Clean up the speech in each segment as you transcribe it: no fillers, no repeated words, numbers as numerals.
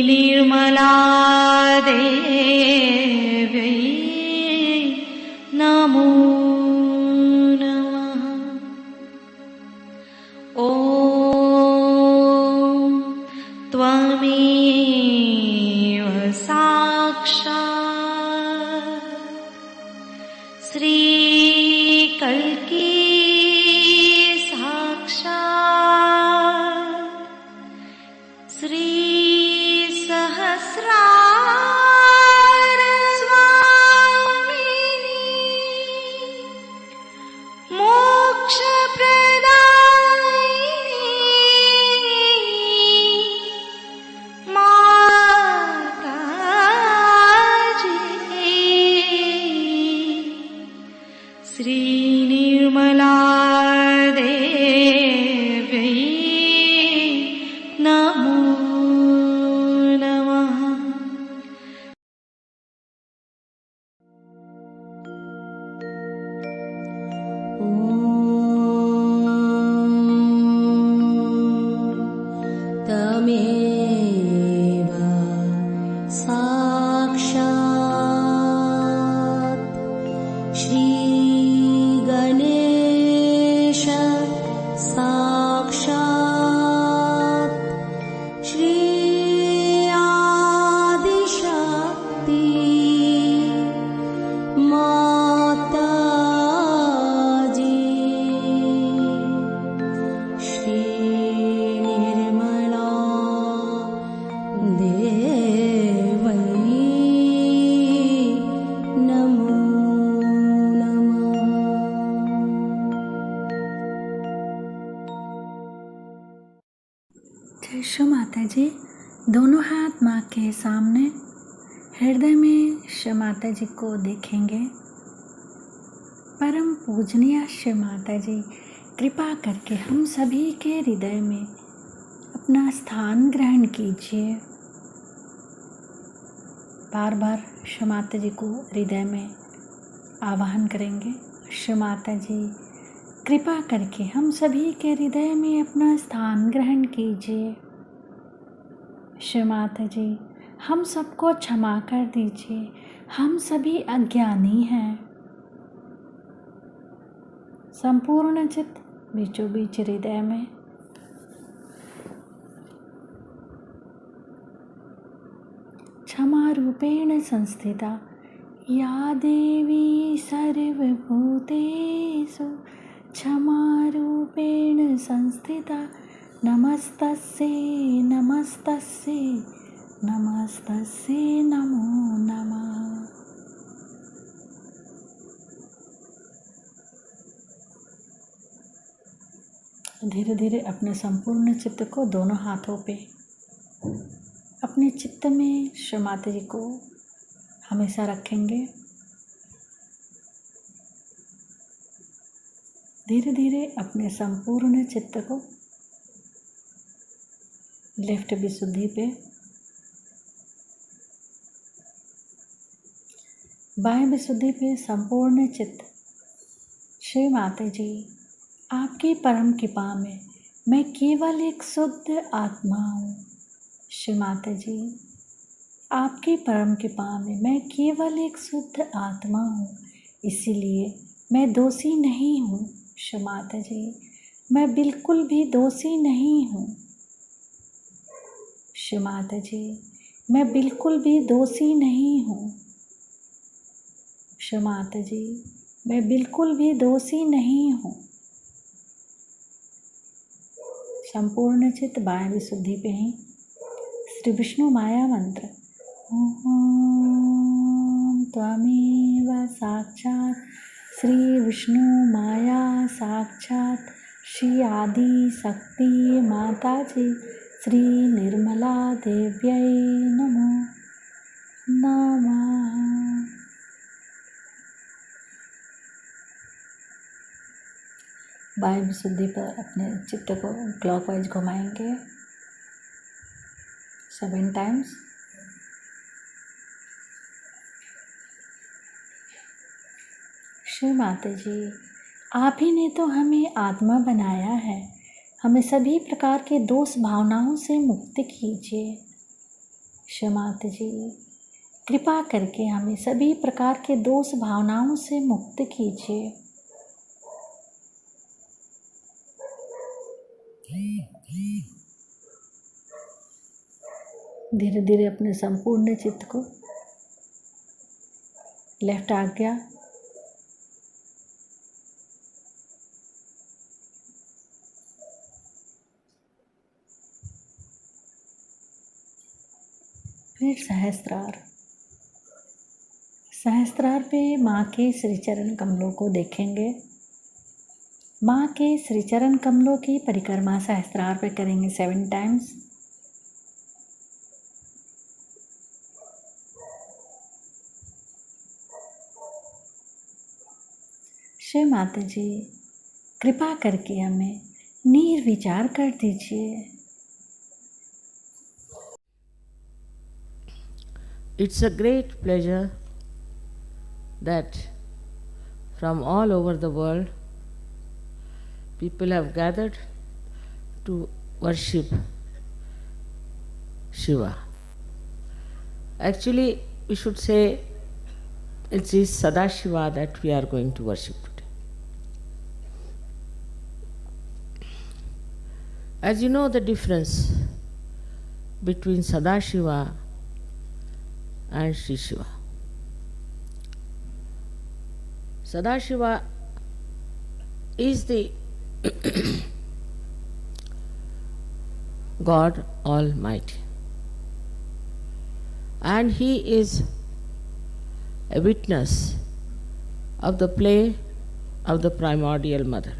निर्मला देव्यै नमो नमः। ॐ त्वमेव साक्षात् श्रीकल्की निर्मला देव्यै नमो नमः। ॐ तमेव साक्षात् श्री गणेश साक्षात् श्री आदिशक्ति माताजी श्री निर्मला देवै नमो जय माता जी। दोनों हाथ माँ के सामने, हृदय में श्री माता जी को देखेंगे। परम पूजनीय श्री माता जी, कृपा करके हम सभी के हृदय में अपना स्थान ग्रहण कीजिए। बार बार श्री माता जी को हृदय में आवाहन करेंगे। श्री माता जी, कृपा करके हम सभी के हृदय में अपना स्थान ग्रहण कीजिए। श्री माता जी, हम सबको क्षमा कर दीजिए, हम सभी अज्ञानी हैं। संपूर्ण चित्त बीचों बीच हृदय में क्षमा रूपेण संस्थिता या देवी सर्वभूतेषु क्षमा रूपेण संस्थिता नमस्तस्यै नमस्तस्यै नमस्तस्यै नमो नमः। धीरे धीरे अपने संपूर्ण चित्त को दोनों हाथों पे अपने चित्त में श्री माता जी को हमेशा रखेंगे। धीरे धीरे अपने संपूर्ण चित्त को लेफ्ट विशुद्धि पे, बाएं विशुद्धि पे संपूर्ण चित्त। श्री माता जी, आपकी परम कृपा में मैं केवल एक शुद्ध आत्मा हूँ। श्री माता जी, आपकी परम कृपा में मैं केवल एक शुद्ध आत्मा हूँ, इसीलिए मैं दोषी नहीं हूँ। श्री माता जी, मैं बिल्कुल भी दोषी नहीं हूँ। श्री माता जी, मैं बिल्कुल भी दोषी नहीं हूँ। श्री माता जी, मैं बिल्कुल भी दोषी नहीं हूँ। संपूर्ण चित्त बाएं विशुद्धि पे ही श्री विष्णु माया मंत्र ओम त्वमेव साक्षात् श्री विष्णु माया साक्षात् श्री आदि शक्ति माता जी श्री निर्मला देव्यै नमो नमः। बाएं विशुद्धि पर अपने चित्त को क्लॉकवाइज घुमाएंगे 7 टाइम्स। श्री माता जी, आप ही ने तो हमें आत्मा बनाया है, हमें सभी प्रकार के दोष भावनाओं से मुक्त कीजिए। क्षमात जी, कृपा करके हमें सभी प्रकार के दोष भावनाओं से मुक्त कीजिए। धीरे धीरे अपने संपूर्ण चित्त को लेफ्ट आज्ञा फिर सहस्त्रार। सहस्त्रार पे माँ के श्री चरण कमलों को देखेंगे। माँ के श्री चरण कमलों की परिक्रमा सहस्त्रार पे करेंगे 7 टाइम्स। श्री माता जी, कृपा करके हमें निर्विचार कर दीजिए। It's a great pleasure that from all over the world people have gathered to worship Shiva. Actually, we should say it is Sadashiva that we are going to worship today. As you know, the difference between Sadashiva and Sri Shiva. Sadashiva is the God Almighty, and He is a witness of the play of the primordial mother.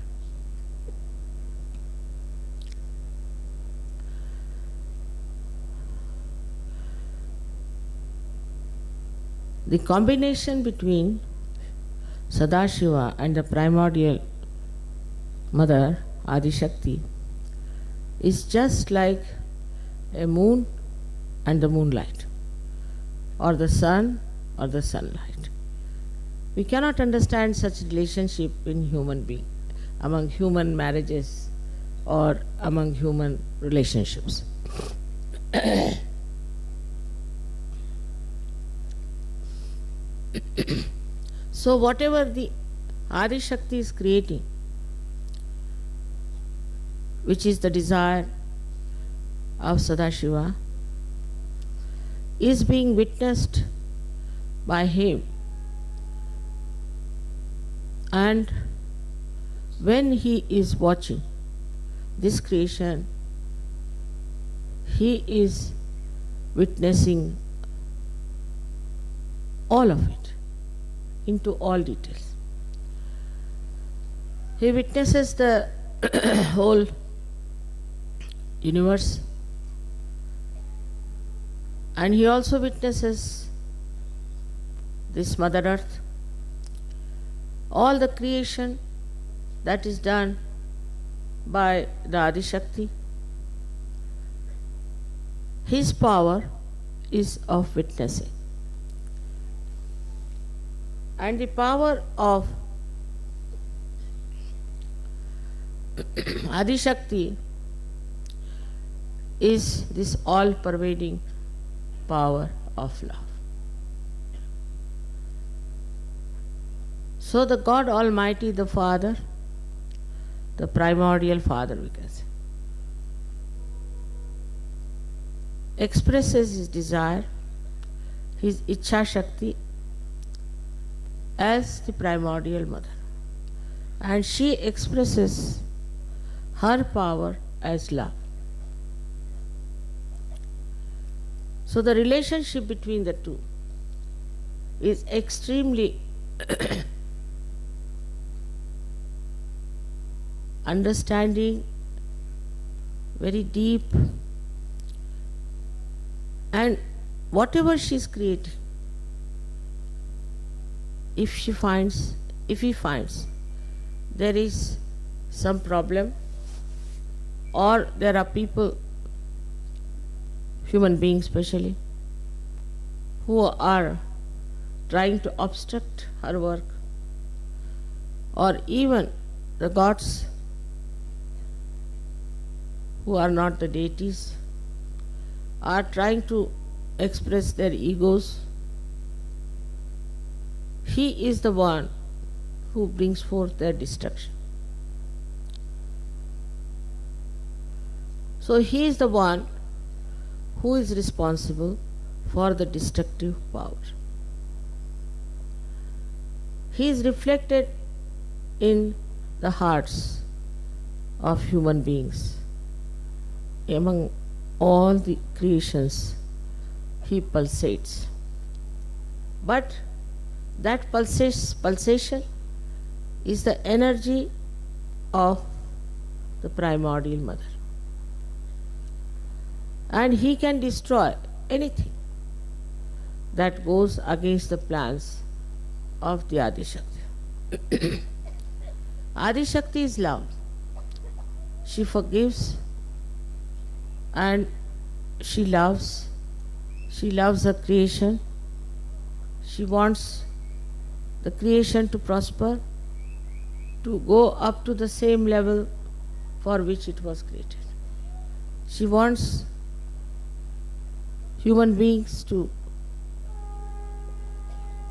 The combination between Sadashiva and the primordial mother, Adi Shakti, is just like a moon and the moonlight, or the sun or the sunlight. We cannot understand such relationship in human being, among human marriages or among human relationships. So whatever the Adi Shakti is creating, which is the desire of Sadashiva, is being witnessed by him, and when he is watching this creation, he is witnessing all of it into all details. He witnesses the whole universe, and he also witnesses this Mother Earth, all the creation that is done by the Adi Shakti. His power is of witnessing. And the power of Adi Shakti is this all-pervading power of love. So the God Almighty, the Father, the primordial Father, we can say, expresses his desire, his Ichha Shakti, as the primordial mother, and she expresses her power as love. So the relationship between the two is extremely understanding, very deep, and whatever she is creating, if he finds there is some problem, or there are people, human beings especially, who are trying to obstruct her work, or even the gods who are not the deities are trying to express their egos, he is the one who brings forth their destruction. So he is the one who is responsible for the destructive power. He is reflected in the hearts of human beings. Among all the creations, he pulsates. But that pulsation is the energy of the primordial mother. And he can destroy anything that goes against the plans of the Adi Shakti. Adi Shakti is love. She forgives and she loves. She loves the creation. She wants the creation to prosper, to go up to the same level for which it was created. She wants human beings to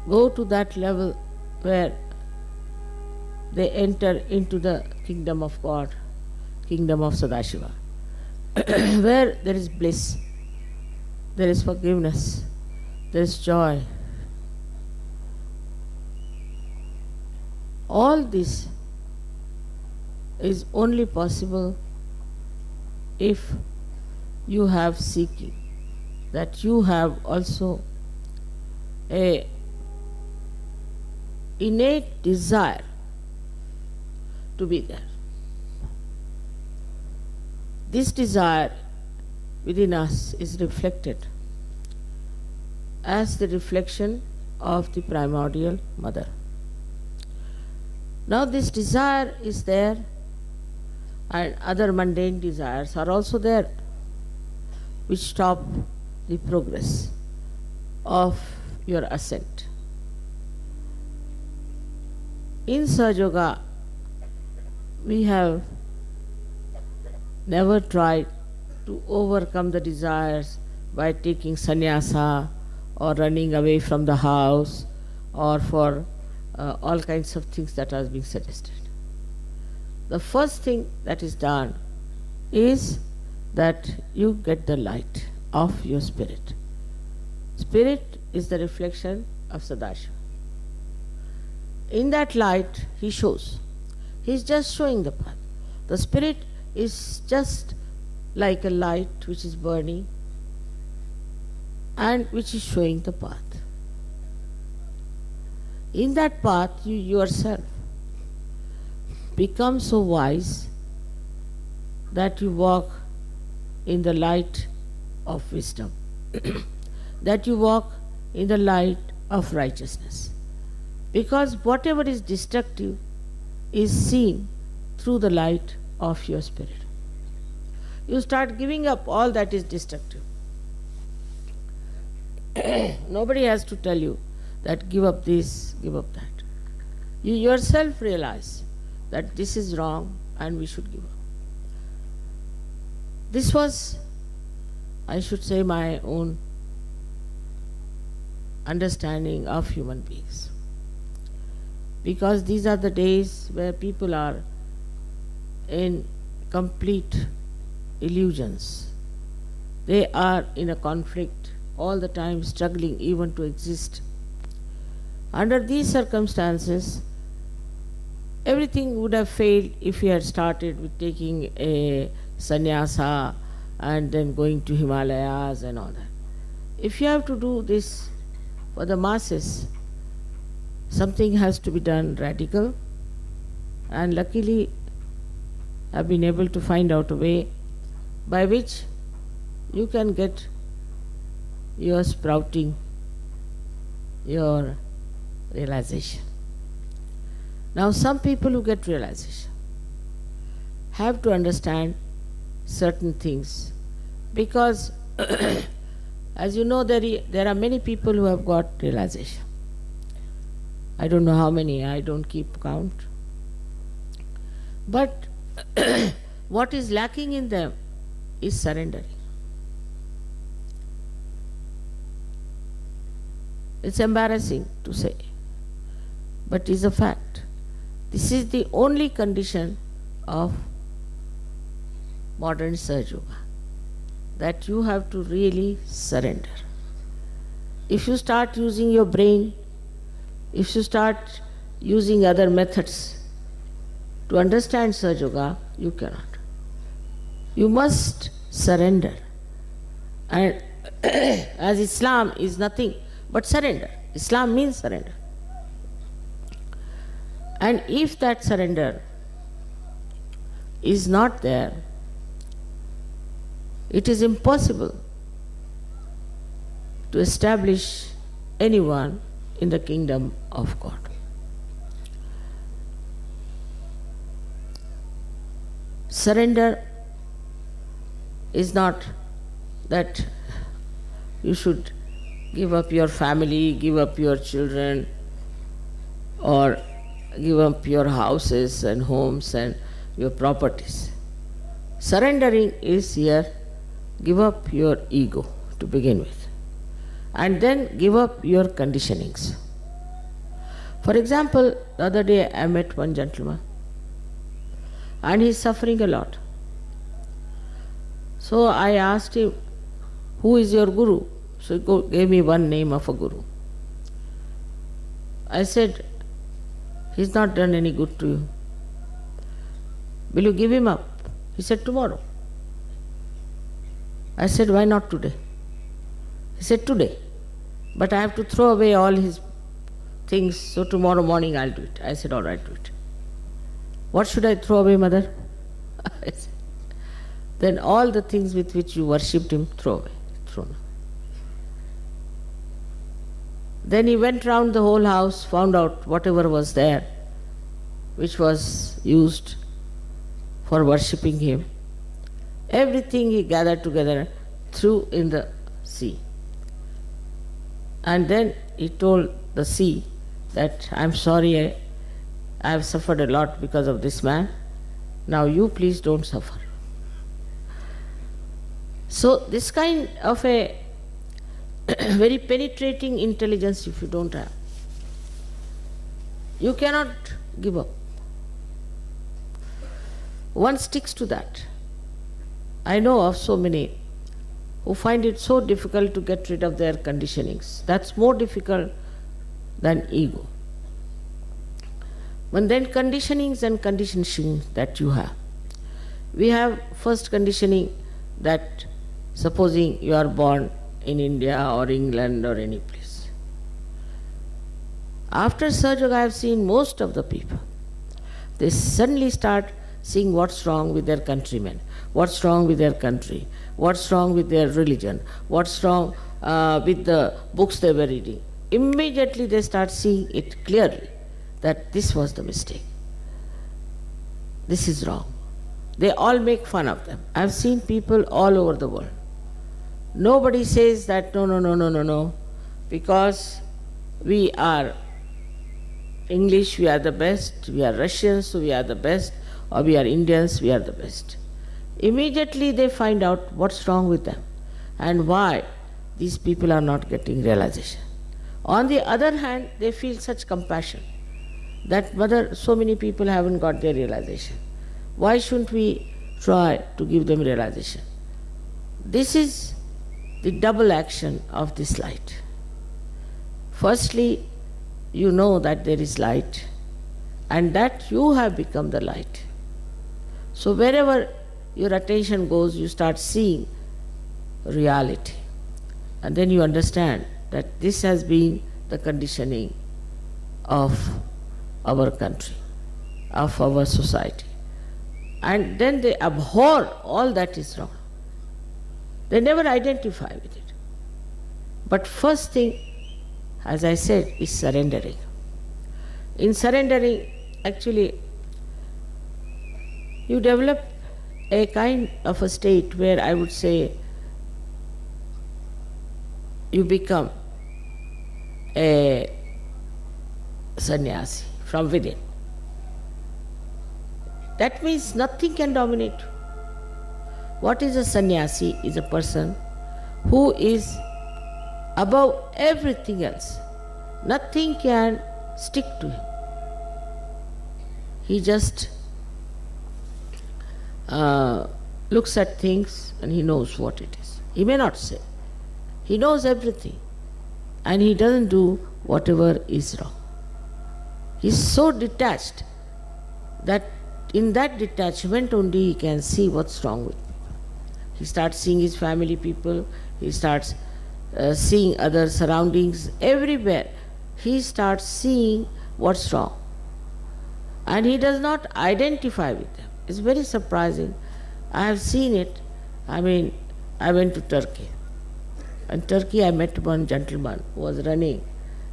go to that level where they enter into the kingdom of God, kingdom of Sadashiva, where there is bliss, there is forgiveness, there is joy. All this is only possible if you have seeking, that you have also a innate desire to be there. This desire within us is reflected as the reflection of the primordial mother. Now this desire is there, and other mundane desires are also there, which stop the progress of your ascent. In Sahaja Yoga, we have never tried to overcome the desires by taking sannyasa or running away from the house or for all kinds of things that are being suggested. The first thing that is done is that you get the light of your spirit. Spirit is the reflection of Sadashiva. In that light, he shows. He is just showing the path. The spirit is just like a light which is burning and which is showing the path. In that path, you yourself become so wise that you walk in the light of wisdom, that you walk in the light of righteousness. Because whatever is destructive is seen through the light of your spirit. You start giving up all that is destructive. Nobody has to tell you that give up this, give up that. You yourself realize that this is wrong and we should give up. This was, I should say, my own understanding of human beings. Because these are the days where people are in complete illusions. They are in a conflict all the time, struggling even to exist. Under these circumstances, everything would have failed if we had started with taking a sannyasa and then going to Himalayas and all that. If you have to do this for the masses, something has to be done radical, and luckily I've been able to find out a way by which you can get your sprouting, your realization. Now some people who get realization have to understand certain things, because as you know, there are many people who have got realization. I don't know how many, I don't keep count. But what is lacking in them is surrendering. It's embarrassing to say, but it's a fact. This is the only condition of modern Sahaja Yoga, that you have to really surrender. If you start using your brain, if you start using other methods to understand Sahaja Yoga, you cannot. You must surrender. And as Islam is nothing but surrender. Islam means surrender. And if that surrender is not there, it is impossible to establish anyone in the kingdom of God. Surrender is not that you should give up your family, give up your children, or give up your houses and homes and your properties. Surrendering is here, give up your ego to begin with, and then give up your conditionings. For example, the other day I met one gentleman and he's suffering a lot. So I asked him, who is your guru? So he gave me one name of a guru. I said, he's not done any good to you. Will you give him up? He said, tomorrow. I said, why not today? He said, today. But I have to throw away all his things, so tomorrow morning I'll do it. I said, all right, do it. What should I throw away, mother? I said, then all the things with which you worshipped him, throw away. Thrown away. Then he went round the whole house, found out whatever was there, which was used for worshipping him. Everything he gathered together, threw in the sea. And then he told the sea that, I'm sorry, I have suffered a lot because of this man. Now you please don't suffer. So this kind of a very penetrating intelligence, if you don't have, you cannot give up. One sticks to that. I know of so many who find it so difficult to get rid of their conditionings. That's more difficult than ego. But then conditionings and conditioning that you have. We have first conditioning that supposing you are born in India or England or any place. After Sahaja Yoga, I have seen most of the people, they suddenly start seeing what's wrong with their countrymen, what's wrong with their country, what's wrong with their religion, what's wrong with the books they were reading. Immediately they start seeing it clearly that this was the mistake. This is wrong. They all make fun of them. I've seen people all over the world. Nobody says that no, because we are English, we are the best, we are Russians, so we are the best, or we are Indians, we are the best. Immediately they find out what's wrong with them and why these people are not getting realization. On the other hand, they feel such compassion that, mother, so many people haven't got their realization. Why shouldn't we try to give them realization? This is the double action of this light. Firstly, you know that there is light and that you have become the light. So wherever your attention goes, you start seeing reality. And then you understand that this has been the conditioning of our country, of our society. And then they abhor all that is wrong. They never identify with it. But first thing, as I said, is surrendering. In surrendering, actually, you develop a kind of a state where I would say you become a sannyasi from within. That means nothing can dominate you. What is a sannyasi? Is a person who is above everything else. Nothing can stick to him. He just looks at things and he knows what it is. He may not say. He knows everything. And he doesn't do whatever is wrong. He's so detached that in that detachment only he can see what's wrong with people. He starts seeing his family people, he starts seeing other surroundings, everywhere. He starts seeing what's wrong. And he does not identify with them. It's very surprising. I have seen it. I went to Turkey. In Turkey I met one gentleman who was running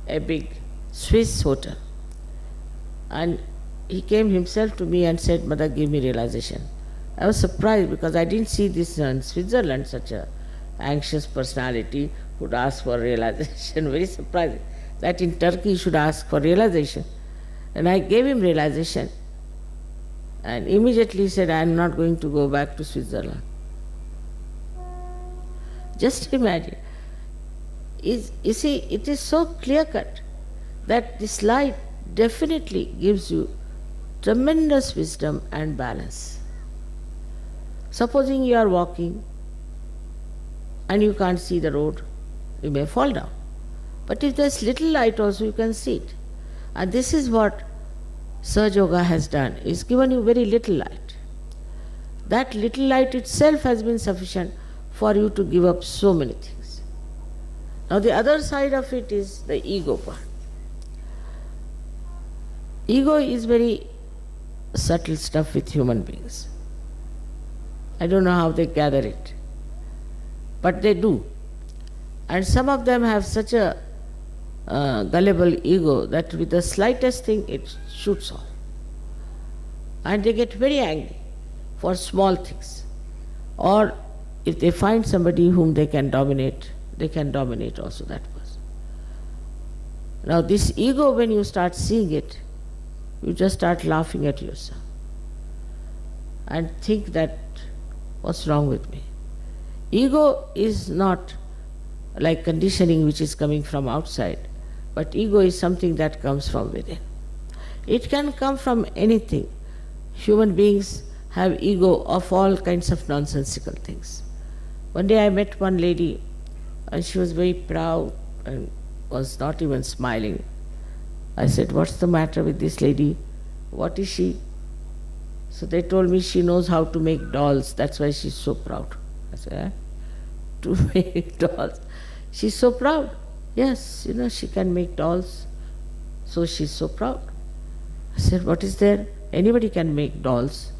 a big Swiss hotel. And he came himself to me and said, "Mother, give me realization." I was surprised because I didn't see this in Switzerland, such a anxious personality would ask for realization. Very surprising that in Turkey he should ask for realization. And I gave him realization. And immediately he said, "I am not going to go back to Switzerland." Just imagine. You see, it is so clear-cut that this light definitely gives you tremendous wisdom and balance. Supposing you are walking and you can't see the road, you may fall down. But if there's little light also, you can see it. And this is what Sahaja Yoga has done. It's given you very little light. That little light itself has been sufficient for you to give up so many things. Now the other side of it is the ego part. Ego is very subtle stuff with human beings. I don't know how they gather it, but they do. And some of them have such a gullible ego that with the slightest thing it shoots off. And they get very angry for small things. Or if they find somebody whom they can dominate also that person. Now this ego, when you start seeing it, you just start laughing at yourself and think that, what's wrong with me? Ego is not like conditioning which is coming from outside, but ego is something that comes from within. It can come from anything. Human beings have ego of all kinds of nonsensical things. One day I met one lady and she was very proud and was not even smiling. I said, "What's the matter with this lady? What is she?" So they told me she knows how to make dolls, that's why she's so proud. I said, "Eh? To make dolls?" She's so proud. Yes, she can make dolls, so she's so proud. I said, "What is there? Anybody can make dolls.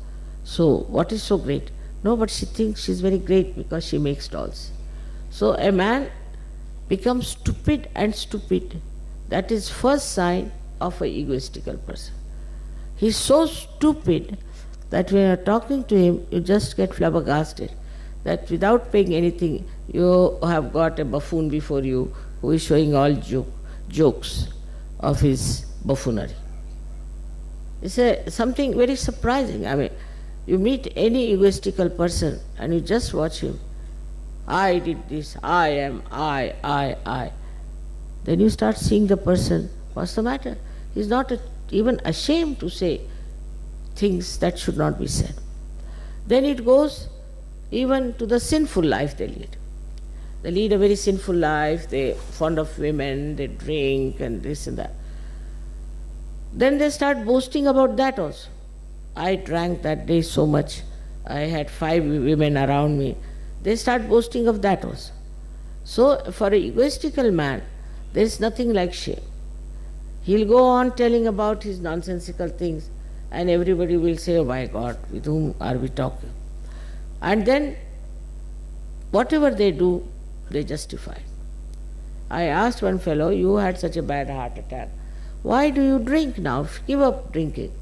So what is so great?" "No, but she thinks she's very great because she makes dolls." So a man becomes stupid and stupid. That is first sign of an egoistical person. He's so stupid that when you're talking to him, you just get flabbergasted. That without paying anything, you have got a buffoon before you who is showing all jokes of his buffoonery. It's something very surprising. You meet any egoistical person and you just watch him. I did this, I am, I. Then you start seeing the person, what's the matter? He's not even ashamed to say things that should not be said. Then it goes even to the sinful life they lead. They lead a very sinful life, they're fond of women, they drink and this and that. Then they start boasting about that also. I drank that day so much, I had 5 women around me. They start boasting of that also. So for an egoistical man, there is nothing like shame. He'll go on telling about his nonsensical things and everybody will say, "Oh my God, with whom are we talking?" And then whatever they do, they justify. I asked one fellow, "You had such a bad heart attack. Why do you drink now? Give up drinking."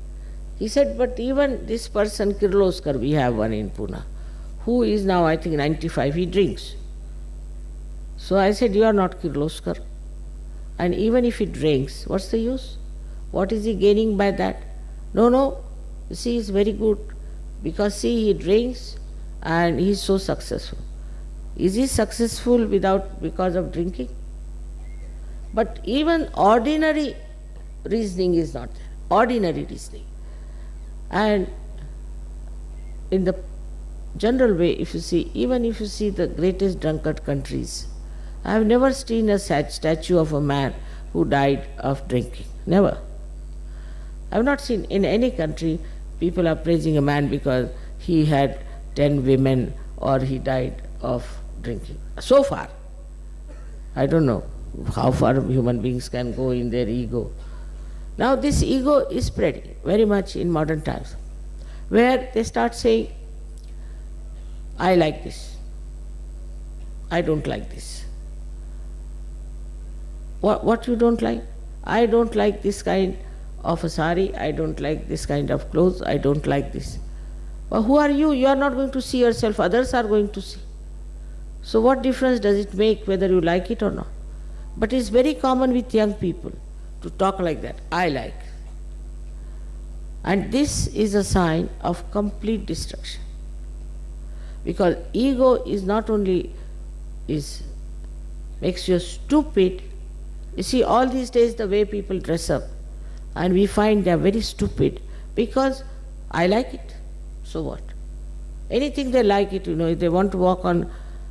He said, "But even this person, Kirloskar, we have one in Pune, who is now I think 95, he drinks." So I said, "You are not Kirloskar. And even if he drinks, what's the use? What is he gaining by that?" No, you see, it's very good. Because see, he drinks and he is so successful. Is he successful because of drinking? But even ordinary reasoning is not there. Ordinary reasoning. And in the general way, if you see, even if you see the greatest drunkard countries, I have never seen a statue of a man who died of drinking. Never. I have not seen in any country people are praising a man because he had 10 women or he died of drinking. So far. I don't know how far human beings can go in their ego. Now this ego is spreading very much in modern times, where they start saying, I like this, I don't like this. What you don't like? I don't like this kind of a sari, I don't like this kind of clothes, I don't like this. But who are you? You are not going to see yourself, others are going to see. So what difference does it make whether you like it or not? But it's very common with young people to talk like that, I like. And this is a sign of complete destruction. Because ego is not only makes you stupid. You see, all these days the way people dress up, and we find they are very stupid because I like it. So what? Anything they like it, if they want to walk on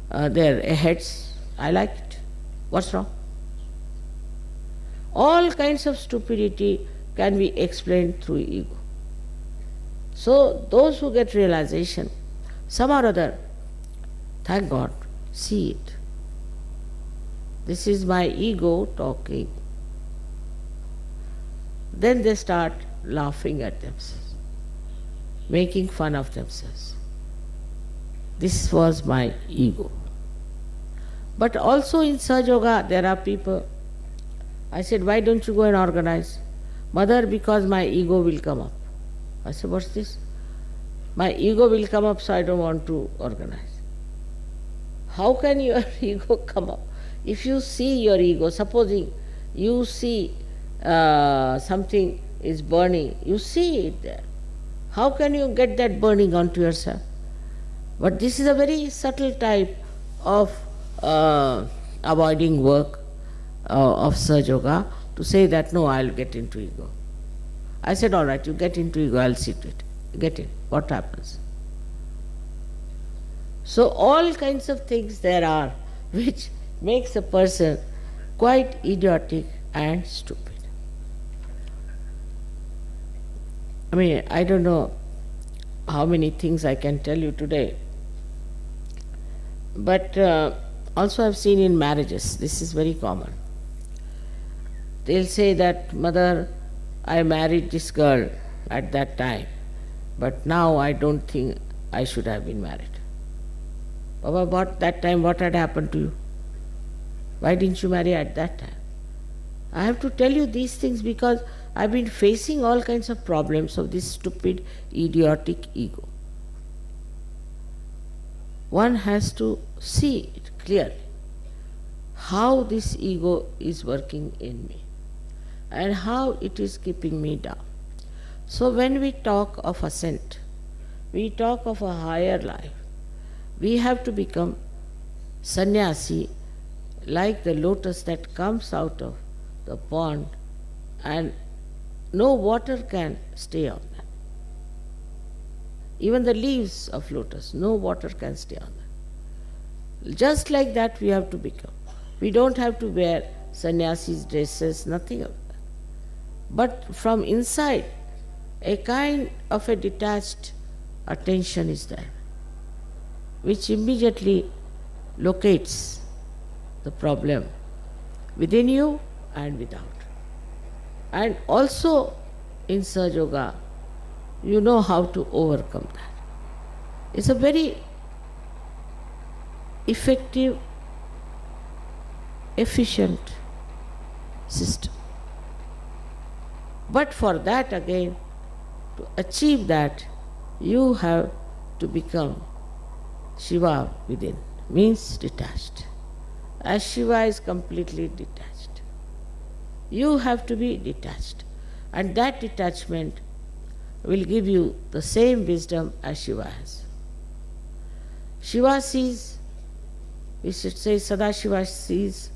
their heads, I like it. What's wrong? All kinds of stupidity can be explained through ego. So those who get realization, somehow or other, thank God, see it. This is my ego talking. Then they start laughing at themselves, making fun of themselves. This was my ego. But also in Sahaja Yoga, there are people, I said, why don't you go and organize? Mother, because my ego will come up. I said, what's this? My ego will come up, so I don't want to organize. How can your ego come up? If you see your ego, supposing you see something is burning, you see it there. How can you get that burning onto yourself? But this is a very subtle type of avoiding work of Sahaja Yoga, to say that, no, I'll get into ego. I said, all right, you get into ego, I'll see to it. Get in. What happens? So all kinds of things there are which makes a person quite idiotic and stupid. I don't know how many things I can tell you today, but also I've seen in marriages, this is very common. They'll say that, Mother, I married this girl at that time, but now I don't think I should have been married. Baba, that time what had happened to you? Why didn't you marry at that time? I have to tell you these things because I've been facing all kinds of problems of this stupid, idiotic ego. One has to see it clearly, how this ego is working in me and how it is keeping me down. So when we talk of ascent, we talk of a higher life, we have to become sannyasi, like the lotus that comes out of the pond and no water can stay on that. Even the leaves of lotus, no water can stay on that. Just like that we have to become. We don't have to wear sannyasi's dresses, nothing of that. But from inside, a kind of a detached attention is there, which immediately locates the problem within you and without. And also in Sahaja Yoga, you know how to overcome that. It's a very effective, efficient system. But for that again, to achieve that, you have to become Shiva within, means detached. As Shiva is completely detached, you have to be detached. And that detachment will give you the same wisdom as Shiva has. Shiva sees, we should say Sadashiva sees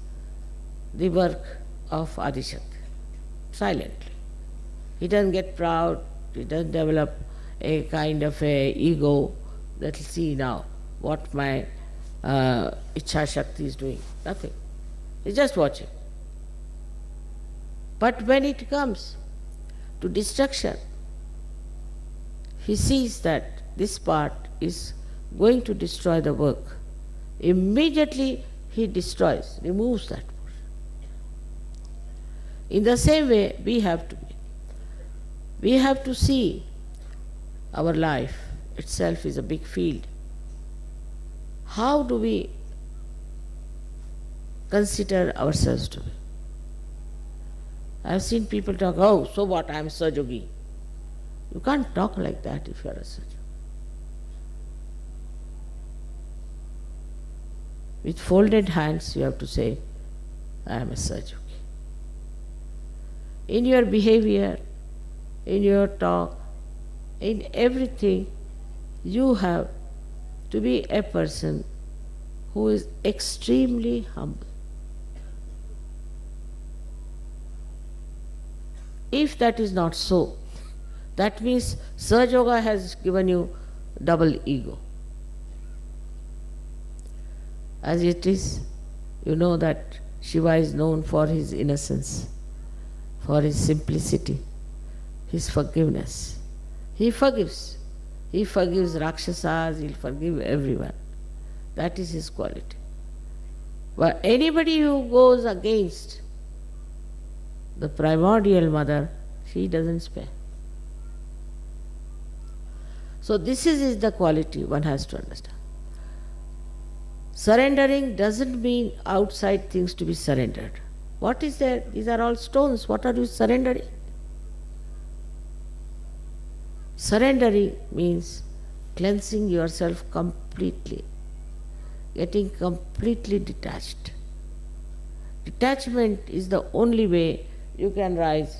the work of Adishakti, silently. He doesn't get proud, he doesn't develop a kind of a ego that will see now what my Ichha Shakti is doing. Nothing. He's just watching. But when it comes to destruction, he sees that this part is going to destroy the work. Immediately he destroys, removes that portion. In the same way, we have to be. We have to see our life itself is a big field. How do we consider ourselves to be? I have seen people talk, oh, so what, I am Sahajogi. You can't talk like that if you are a Sahajogi. With folded hands you have to say, I am a Sahajogi. In your behavior, in your talk, in everything, you have to be a person who is extremely humble. If that is not so, that means Sahaja Yoga has given you double ego. As it is, you know that Shiva is known for his innocence, for his simplicity, his forgiveness. He forgives. He forgives Rakshasas, he'll forgive everyone. That is his quality. But anybody who goes against the primordial mother, she doesn't spare. So this is the quality one has to understand. Surrendering doesn't mean outside things to be surrendered. What is there? These are all stones. What are you surrendering? Surrendering means cleansing yourself completely, getting completely detached. Detachment is the only way you can rise.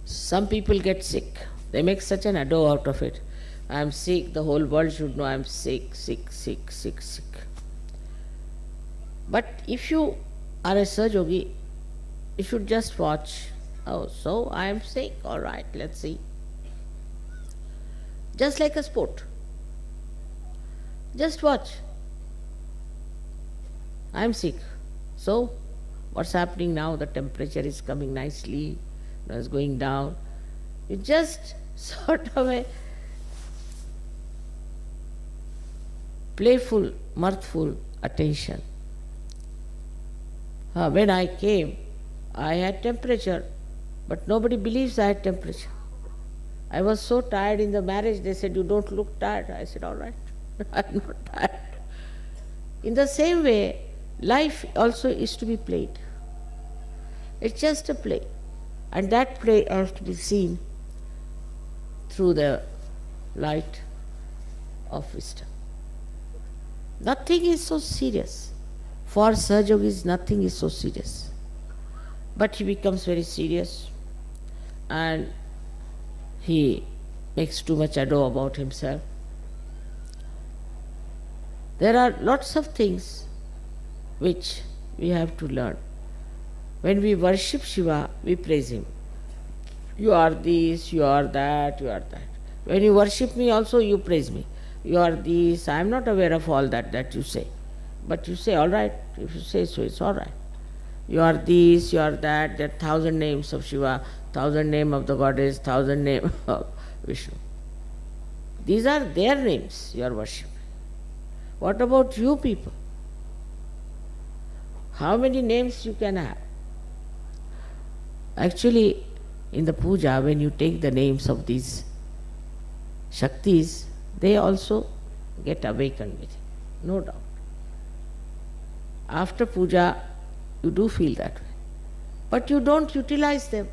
Some people get sick. They make such an ado out of it. I am sick, the whole world should know I am sick, sick, sick, sick, sick. But if you are a Sahajogi, you should just watch. Oh, so I am sick, all right, let's see. Just like a sport. Just watch. I am sick. So, what's happening now? The temperature is coming nicely, it's going down. You just sort of a playful, mirthful attention. When I came, I had temperature, but nobody believes I had temperature. I was so tired in the marriage, they said, you don't look tired. I said, all right, I'm not tired. In the same way, life also is to be played. It's just a play. And that play has to be seen through the light of wisdom. Nothing is so serious. For Sahajogis, nothing is so serious. But he becomes very serious and he makes too much ado about himself. There are lots of things which we have to learn. When we worship Shiva, we praise him. You are this, you are that, you are that. When you worship me also, you praise me. You are this, I am not aware of all that you say. But you say, all right, if you say so, it's all right. You are this, you are that, there are 1,000 names of Shiva, 1,000 names of the goddess, 1,000 names of Vishnu. These are their names you are worshipping. What about you people? How many names you can have? Actually, in the puja, when you take the names of these Shaktis, they also get awakened with it, no doubt. After puja, you do feel that way. But you don't utilize them.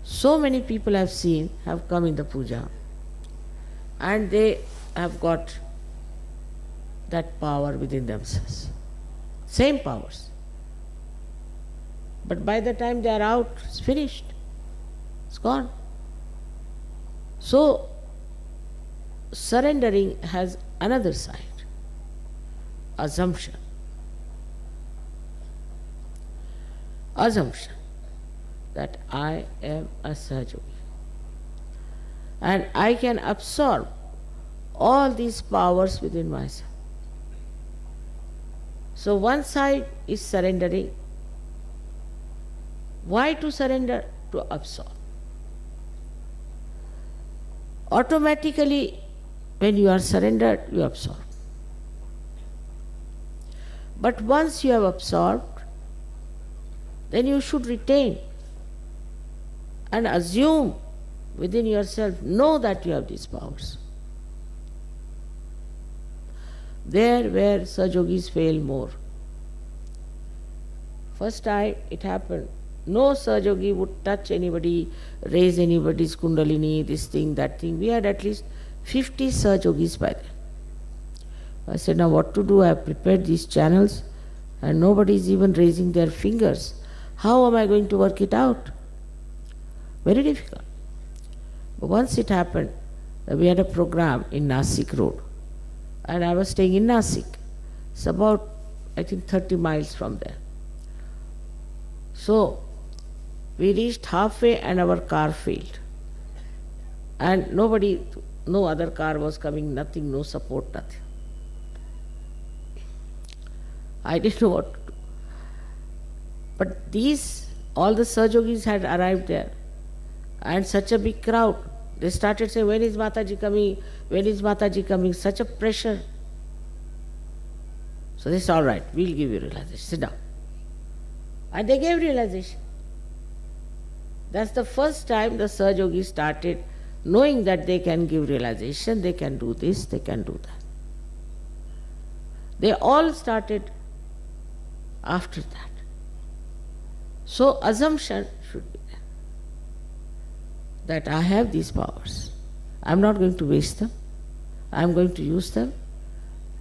So many people I've seen have come in the puja and they have got that power within themselves. Same powers. But by the time they are out, it's finished. It's gone. So, surrendering has another side, assumption. Assumption that I am a Sahajogi and I can absorb all these powers within myself. So one side is surrendering. Why to surrender? To absorb. Automatically, when you are surrendered, you absorb. But once you have absorbed, then you should retain and assume within yourself, know that you have these powers. There where Sahajogis fail more. First time it happened, no Sahajogi would touch anybody, raise anybody's kundalini, this thing, that thing. We had at least 50 Sahajogis by then. I said, now what to do? I have prepared these channels and nobody is even raising their fingers. How am I going to work it out? Very difficult. But once it happened, we had a program in Nasik Road and I was staying in Nasik. It's about, I think, 30 miles from there. So, we reached halfway and our car failed. And nobody, no other car was coming, nothing, no support, nothing. I didn't know what to do. But these, all the Sahajogis had arrived there. And such a big crowd. They started saying, when is Mataji coming? When is Mataji coming? Such a pressure. So they said, all right, we'll give you realization. Sit down. And they gave realization. That's the first time the Sahajogis started knowing that they can give realization, they can do this, they can do that. They all started after that. So assumption should be there, that I have these powers. I am not going to waste them. I am going to use them.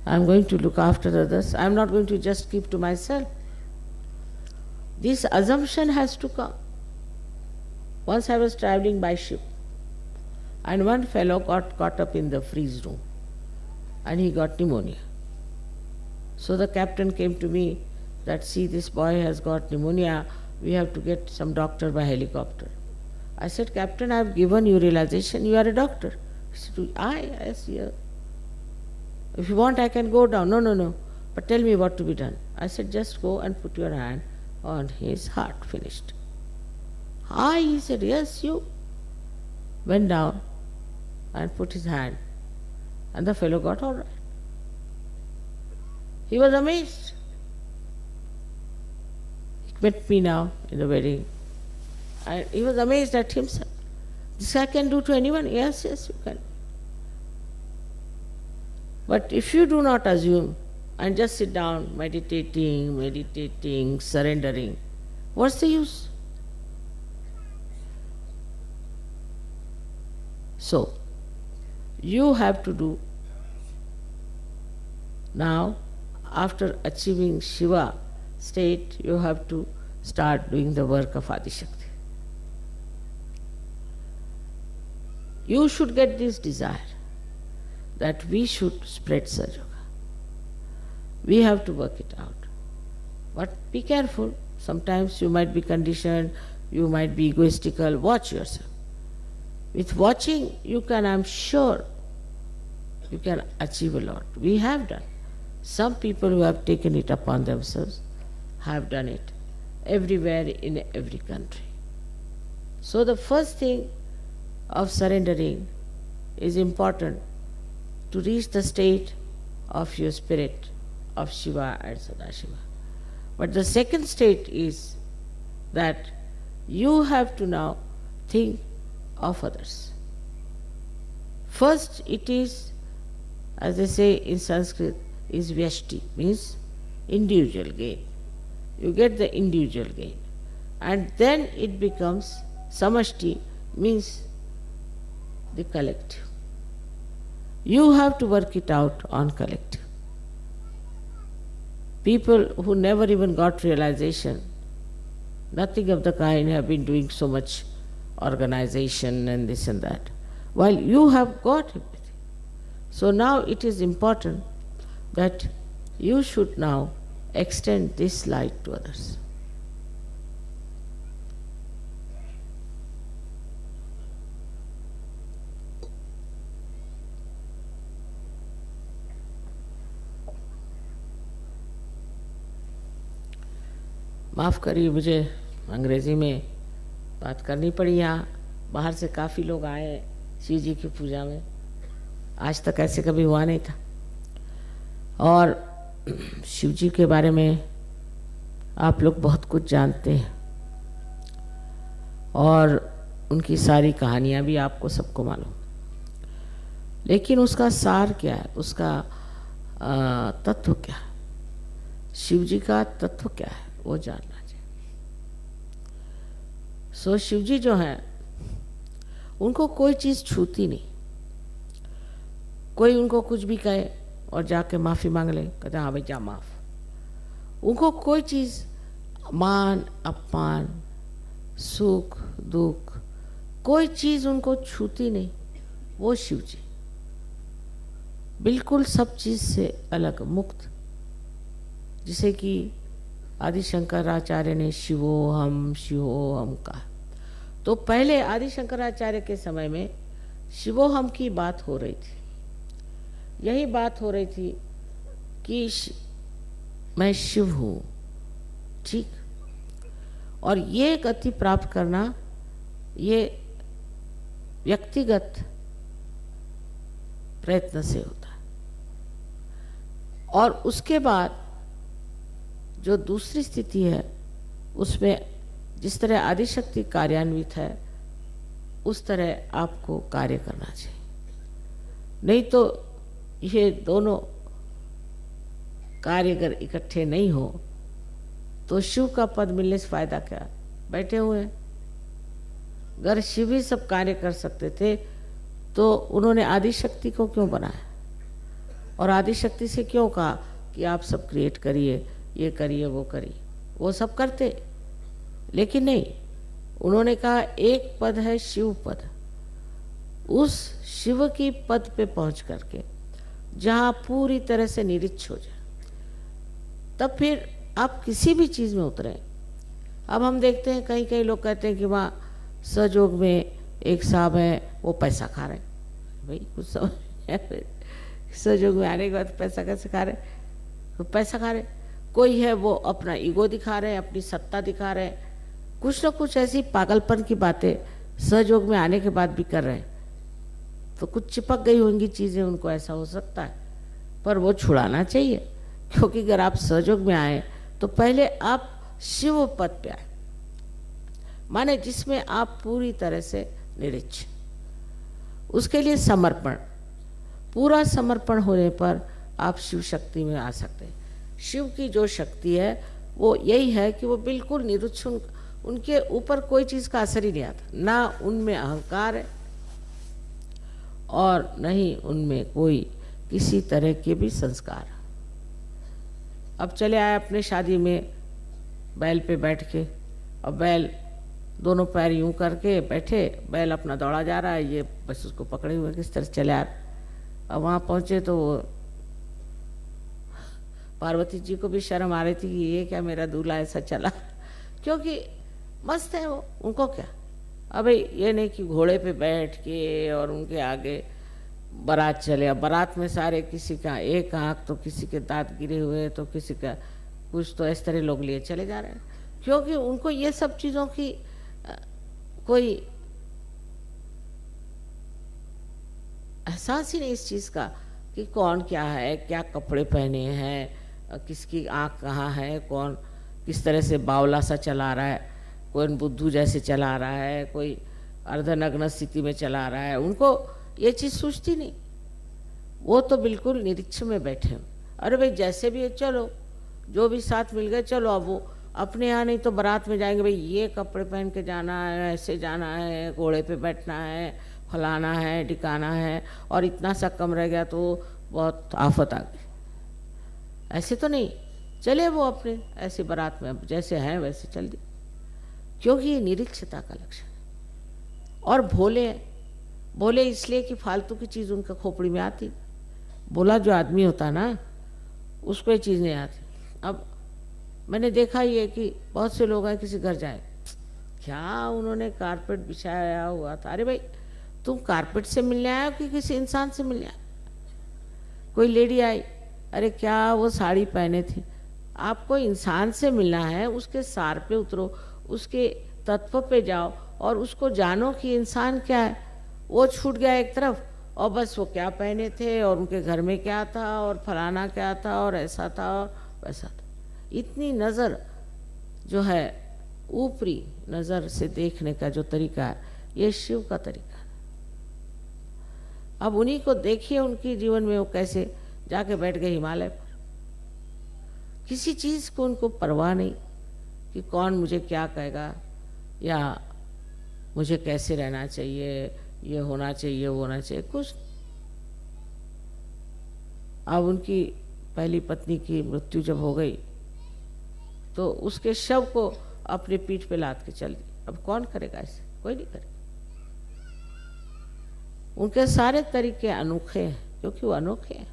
I am going to look after others. I am not going to just keep to myself. This assumption has to come. Once I was traveling by ship and one fellow got caught up in the freeze room and he got pneumonia. So the captain came to me that, see, this boy has got pneumonia, we have to get some doctor by helicopter. I said, Captain, I have given you realization, you are a doctor. He said, I see. If you want, I can go down. No. But tell me what to be done. I said, just go and put your hand on his heart. Finished. He said, yes, you. Went down and put his hand. And the fellow got all right. He was amazed. He met me now in the wedding. And he was amazed at himself. This I can do to anyone? Yes, you can. But if you do not assume and just sit down meditating, surrendering, what's the use? So, you have to do now, after achieving Shiva state, you have to start doing the work of Adishakti. You should get this desire that we should spread Sahaja. We have to work it out. But be careful. Sometimes you might be conditioned, you might be egoistical. Watch yourself. With watching, you can, I'm sure, you can achieve a lot. We have done. Some people who have taken it upon themselves have done it everywhere in every country. So the first thing of surrendering is important to reach the state of your spirit of Shiva and Sadashiva. But the second state is that you have to now think of others. First it is, as they say in Sanskrit, is vyashti, means individual gain. You get the individual gain. And then it becomes samashti, means the collective. You have to work it out on collective. People who never even got realization, Nothing of the kind have been doing so much organization and this and that. While you have got everything. So now it is important that you should now extend this light to others. माफ़ करिए, मुझे अंग्रेज़ी में बात करनी पड़ी। यहाँ बाहर से काफ़ी लोग आए हैं शिव जी की पूजा में, आज तक ऐसे कभी हुआ नहीं था। और शिव जी के बारे में आप लोग बहुत कुछ जानते हैं और उनकी सारी कहानियाँ भी आपको सबको मालूम, लेकिन उसका सार क्या है, उसका तत्व क्या है, शिव जी का तत्व क्या है, वो जानना चाहिए। सो शिव जी जो हैं उनको कोई चीज़ छूती नहीं। कोई उनको कुछ भी कहे और जाके माफ़ी मांग ले, कहते हाँ भाई जा माफ़। उनको कोई चीज़, मान अपमान, सुख दुख, कोई चीज़ उनको छूती नहीं। वो शिव जी बिल्कुल सब चीज़ से अलग, मुक्त, जिसे कि आदि शंकराचार्य ने शिवोहम शिवोहम कहा। तो पहले आदि शंकराचार्य के समय में शिवोहम की बात हो रही थी। यही बात हो रही थी कि मैं शिव हूँ, ठीक। और ये गति प्राप्त करना ये व्यक्तिगत प्रयत्न से होता है। और उसके बाद जो दूसरी स्थिति है उसमें जिस तरह आदिशक्ति कार्यान्वित है उस तरह आपको कार्य करना चाहिए। नहीं तो ये दोनों कार्य अगर इकट्ठे नहीं हो तो शिव का पद मिलने से फायदा क्या, बैठे हुए हैं। अगर शिव ही सब कार्य कर सकते थे तो उन्होंने आदिशक्ति को क्यों बनाया और आदिशक्ति से क्यों कहा कि आप सब क्रिएट करिए, ये करिए वो करिए। वो सब करते, लेकिन नहीं, उन्होंने कहा एक पद है शिव पद। उस शिव की पद पे पहुंच करके जहाँ पूरी तरह से निरीक्ष हो जाए, तब फिर आप किसी भी चीज़ में उतरें। अब हम देखते हैं कहीं कहीं लोग कहते हैं कि वहाँ सहयोग में एक साहब हैं वो पैसा खा रहे हैं। भाई कुछ समझ सहयोग में आने के बाद पैसा कैसे खा रहे, तो पैसा खा रहे। कोई है वो अपना ईगो दिखा रहे हैं, अपनी सत्ता दिखा रहे हैं, कुछ ना कुछ ऐसी पागलपन की बातें सहयोग में आने के बाद भी कर रहे हैं। तो कुछ चिपक गई होंगी चीज़ें उनको, ऐसा हो सकता है, पर वो छुड़ाना चाहिए। क्योंकि अगर आप सहयोग में आए तो पहले आप शिव पद पे आए, माने जिसमें आप पूरी तरह से निरीक्ष। उसके लिए समर्पण, पूरा समर्पण होने पर आप शिव शक्ति में आ सकते हैं। शिव की जो शक्ति है वो यही है कि वो बिल्कुल निरुच्छ, उनके ऊपर कोई चीज़ का असर ही नहीं आता, ना उनमें अहंकार है और न ही उनमें कोई किसी तरह के भी संस्कार। अब चले आए अपने शादी में बैल पे बैठ के, और बैल दोनों पैर यूं करके बैठे, बैल अपना दौड़ा जा रहा है, ये बस उसको पकड़े हुए किस तरह चले आ रहे। अब वहाँ पहुँचे तो पार्वती जी को भी शर्म आ रही थी कि ये क्या मेरा दूल्हा ऐसा चला, क्योंकि मस्त है वो, उनको क्या। अबे ये नहीं कि घोड़े पे बैठ के और उनके आगे बारात चले। अब बारात में सारे, किसी का एक आँख तो किसी के दांत गिरे हुए तो किसी का कुछ, तो इस तरह लोग लिए चले जा रहे हैं, क्योंकि उनको ये सब चीज़ों की कोई एहसास ही नहीं इस चीज़ का कि कौन क्या है, क्या कपड़े पहने हैं, किसकी आँख कहाँ है, कौन किस तरह से बावला सा चला रहा है, कोई बुद्धू जैसे चला रहा है, कोई अर्धनग्न स्थिति में चला रहा है। उनको ये चीज़ सूझती नहीं, वो तो बिल्कुल निरीक्ष में बैठे। अरे भाई जैसे भी है चलो, जो भी साथ मिल गए चलो। अब वो अपने यहाँ नहीं तो बारात में जाएंगे, भाई ये कपड़े पहन के जाना है, ऐसे जाना है, घोड़े पे बैठना है, फलाना है, टिकाना है, और इतना सा कम रह गया तो बहुत आफत आ गई। ऐसे तो नहीं चले वो अपने, ऐसे बारात में जैसे हैं वैसे चल दी। क्योंकि ये निरीक्षता का लक्षण है। और भोले हैं, भोले इसलिए कि फालतू की चीज़ उनका खोपड़ी में आती। भोला जो आदमी होता है ना, उसको ये चीज़ नहीं आती। अब मैंने देखा ये कि बहुत से लोग हैं, किसी घर जाए, क्या उन्होंने कारपेट बिछाया हुआ था। अरे भाई, तुम कारपेट से मिलने आए हो कि किसी इंसान से मिलने आए? कोई लेडी आई, अरे क्या वो साड़ी पहने थी। आपको इंसान से मिलना है, उसके सार पे उतरो, उसके तत्व पे जाओ और उसको जानो कि इंसान क्या है। वो छूट गया एक तरफ, और बस वो क्या पहने थे और उनके घर में क्या था और फलाना क्या था और ऐसा था और वैसा था। इतनी नज़र जो है, ऊपरी नज़र से देखने का जो तरीका है, ये शिव का तरीका है। अब उन्हीं को देखिए, उनके जीवन में वो कैसे जाके बैठ गए हिमालय पर। किसी चीज़ को उनको परवाह नहीं कि कौन मुझे क्या कहेगा या मुझे कैसे रहना चाहिए, ये होना चाहिए, वो होना चाहिए, कुछ। अब उनकी पहली पत्नी की मृत्यु जब हो गई तो उसके शव को अपने पीठ पे लाद के चल दी। अब कौन करेगा ऐसे? कोई नहीं करेगा। उनके सारे तरीके अनोखे हैं, क्योंकि वो अनोखे हैं।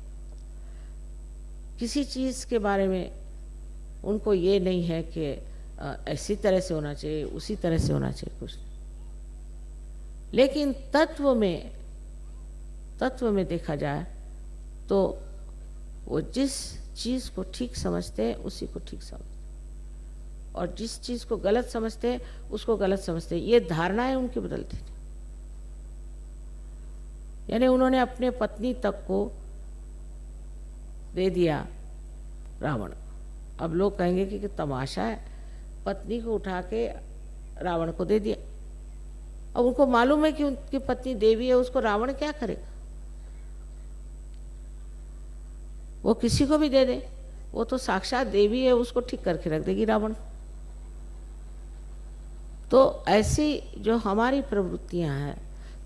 किसी चीज़ के बारे में उनको ये नहीं है कि ऐसी तरह से होना चाहिए, उसी तरह से होना चाहिए, कुछ नहीं। लेकिन तत्व में देखा जाए तो वो जिस चीज़ को ठीक समझते हैं उसी को ठीक समझते हैं, और जिस चीज़ को गलत समझते हैं उसको गलत समझते हैं। ये धारणाएं उनकी बदलती थी। यानी उन्होंने अपने पत्नी तक को दे दिया रावण। अब लोग कहेंगे कि तमाशा है, पत्नी को उठा के रावण को दे दिया। अब उनको मालूम है कि उनकी पत्नी देवी है, उसको रावण क्या करेगा? वो किसी को भी दे दे, वो तो साक्षात देवी है, उसको ठीक करके रख देगी रावण। तो ऐसी जो हमारी प्रवृत्तियां हैं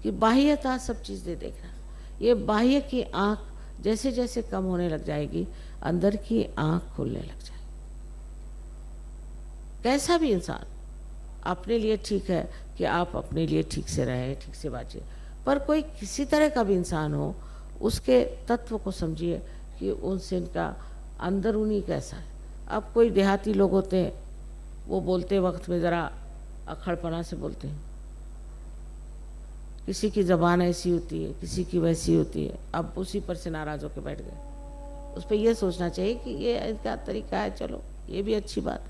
कि बाह्यता सब चीज़ें देखना, ये बाह्य की आँख जैसे जैसे कम होने लग जाएगी, अंदर की आँख खुलने लग जाएगी। कैसा भी इंसान अपने लिए ठीक है कि आप अपने लिए ठीक से रहें, ठीक से बाँचिए, पर कोई किसी तरह का भी इंसान हो, उसके तत्व को समझिए कि उनसे इनका अंदरूनी कैसा है। अब कोई देहाती लोग होते हैं, वो बोलते वक्त में ज़रा अखड़पना से बोलते हैं, किसी की ज़बान ऐसी होती है, किसी की वैसी होती है। अब उसी पर से नाराज़ होकर बैठ गए। उस पर यह सोचना चाहिए कि ये इनका तरीका है, चलो ये भी अच्छी बात है,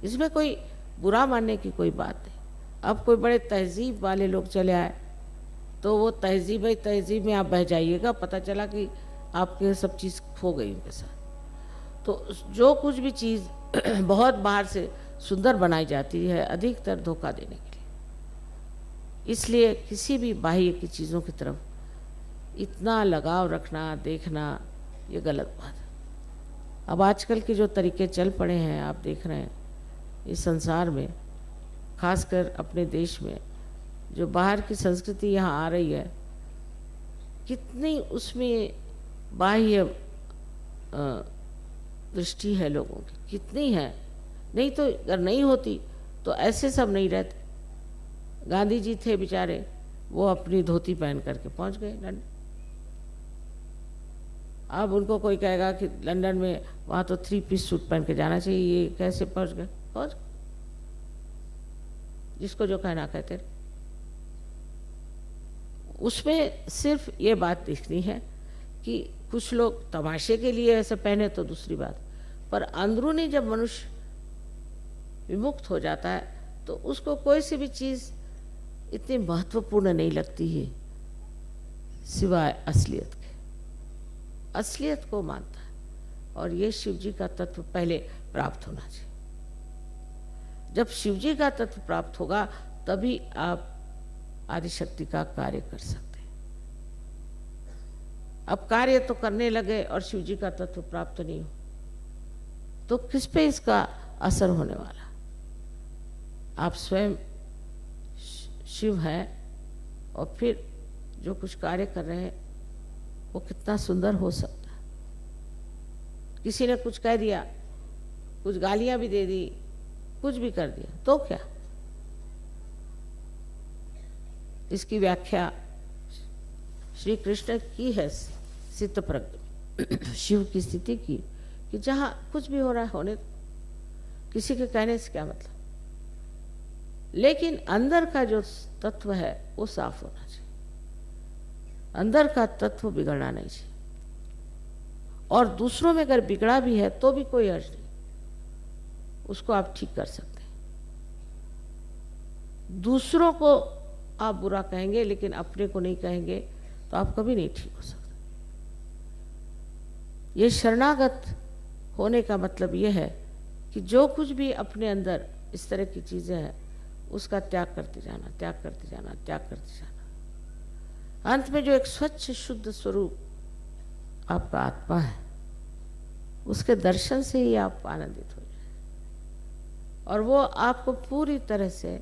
इसमें कोई बुरा मानने की कोई बात नहीं। अब कोई बड़े तहजीब वाले लोग चले आए तो वो तहजीब में आप बह जाइएगा, पता चला कि आपके सब चीज़ खो गई उनके साथ। तो जो कुछ भी चीज़ बहुत बाहर से सुंदर बनाई जाती है, अधिकतर धोखा देने के लिए। इसलिए किसी भी बाह्य की चीज़ों की तरफ इतना लगाव रखना, देखना, ये गलत बात है। अब आजकल के जो तरीके चल पड़े हैं, आप देख रहे हैं इस संसार में, खासकर अपने देश में, जो बाहर की संस्कृति यहाँ आ रही है, कितनी उसमें बाह्य दृष्टि है लोगों की, कितनी है। नहीं तो अगर नहीं होती तो ऐसे सब नहीं रहते। गांधी जी थे बेचारे, वो अपनी धोती पहन करके पहुंच गए लंदन। अब उनको कोई कहेगा कि लंदन में वहाँ तो 3 पीस सूट पहन के जाना चाहिए, ये कैसे पहुंच गए? पहुंच गए, जिसको जो कहना कहते रहे। उसमें सिर्फ ये बात दिखनी है कि कुछ लोग तमाशे के लिए ऐसे पहने तो दूसरी बात, पर अंदरूनी जब मनुष्य विमुक्त हो जाता है तो उसको कोई सी भी चीज़ इतनी महत्वपूर्ण नहीं लगती है सिवाय असलियत के। असलियत को मानता है, और ये शिव जी का तत्व पहले प्राप्त होना चाहिए। जब शिव जी का तत्व प्राप्त होगा तभी आप आदिशक्ति का कार्य कर सकते हैं। अब कार्य तो करने लगे और शिव जी का तत्व प्राप्त नहीं हो तो किस पे इसका असर होने वाला? आप स्वयं शिव हैं और फिर जो कुछ कार्य कर रहे हैं वो कितना सुंदर हो सकता है। किसी ने कुछ कह दिया, कुछ गालियां भी दे दी, कुछ भी कर दिया तो क्या? इसकी व्याख्या श्री कृष्ण की है सिद्ध प्रज्ञ शिव की स्थिति की कि जहाँ कुछ भी हो रहा है होने दो, किसी के कहने से क्या मतलब, लेकिन अंदर का जो तत्व है वो साफ होना चाहिए, अंदर का तत्व बिगड़ना नहीं चाहिए। और दूसरों में अगर बिगड़ा भी है तो भी कोई अर्ज नहीं, उसको आप ठीक कर सकते हैं। दूसरों को आप बुरा कहेंगे लेकिन अपने को नहीं कहेंगे तो आप कभी नहीं ठीक हो सकते। ये शरणागत होने का मतलब ये है कि जो कुछ भी अपने अंदर इस तरह की चीज़ें हैं उसका त्याग करते जाना, त्याग करते जाना, त्याग करते जाना। अंत में जो एक स्वच्छ शुद्ध स्वरूप आपका आत्मा है, उसके दर्शन से ही आप आनंदित हो जाए और वो आपको पूरी तरह से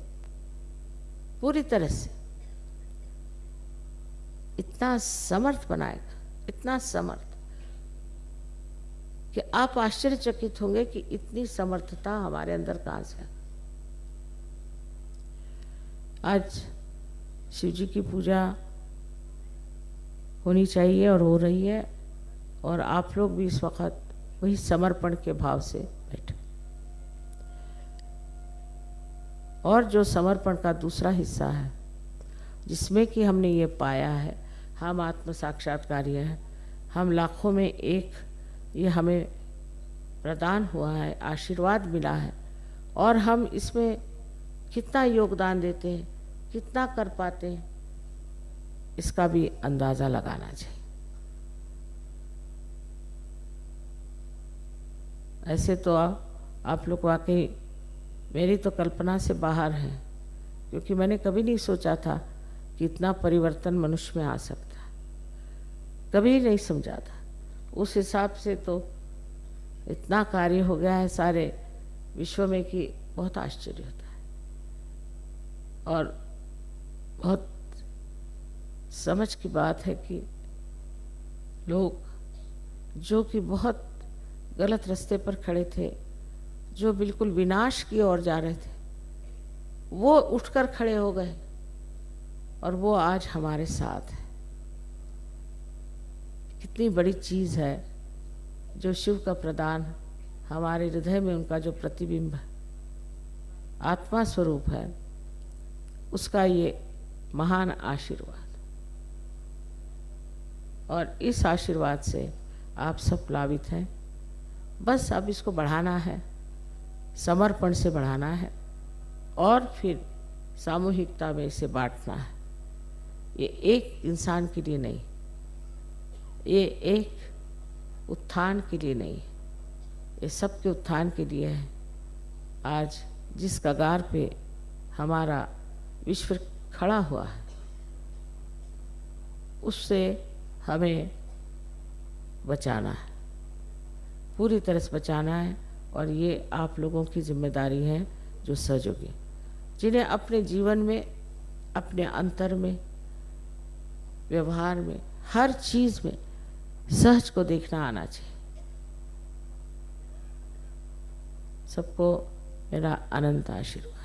इतना समर्थ बनाएगा, इतना समर्थ कि आप आश्चर्यचकित होंगे कि इतनी समर्थता हमारे अंदर कहाँ से है। आज शिव जी की पूजा होनी चाहिए और हो रही है, और आप लोग भी इस वक्त वही समर्पण के भाव से बैठे। और जो समर्पण का दूसरा हिस्सा है जिसमें कि हमने ये पाया है, हम आत्म साक्षात्कारी हैं, हम लाखों में एक, ये हमें प्रदान हुआ है, आशीर्वाद मिला है, और हम इसमें कितना योगदान देते हैं, कितना कर पाते हैं, इसका भी अंदाज़ा लगाना चाहिए। ऐसे तो आप लोग वाकई मेरी तो कल्पना से बाहर है, क्योंकि मैंने कभी नहीं सोचा था कि इतना परिवर्तन मनुष्य में आ सकता है, कभी नहीं समझा था। उस हिसाब से तो इतना कार्य हो गया है सारे विश्व में कि बहुत आश्चर्य होता है। और बहुत समझ की बात है कि लोग जो कि बहुत गलत रास्ते पर खड़े थे, जो बिल्कुल विनाश की ओर जा रहे थे, वो उठकर खड़े हो गए और वो आज हमारे साथ है। कितनी बड़ी चीज़ है जो शिव का प्रदान, हमारे हृदय में उनका जो प्रतिबिंब है, आत्मा स्वरूप है, उसका ये महान आशीर्वाद। और इस आशीर्वाद से आप सब प्लावित हैं। बस अब इसको बढ़ाना है, समर्पण से बढ़ाना है और फिर सामूहिकता में इसे बांटना है। ये एक इंसान के लिए नहीं, ये एक उत्थान के लिए नहीं, ये सबके उत्थान के लिए है। आज जिस कगार पे हमारा विश्व खड़ा हुआ है, उससे हमें बचाना है, पूरी तरह से बचाना है। और ये आप लोगों की जिम्मेदारी है जो सहयोगी, जिन्हें अपने जीवन में, अपने अंतर में, व्यवहार में, हर चीज़ में सहज को देखना आना चाहिए। सबको मेरा अनंत आशीर्वाद।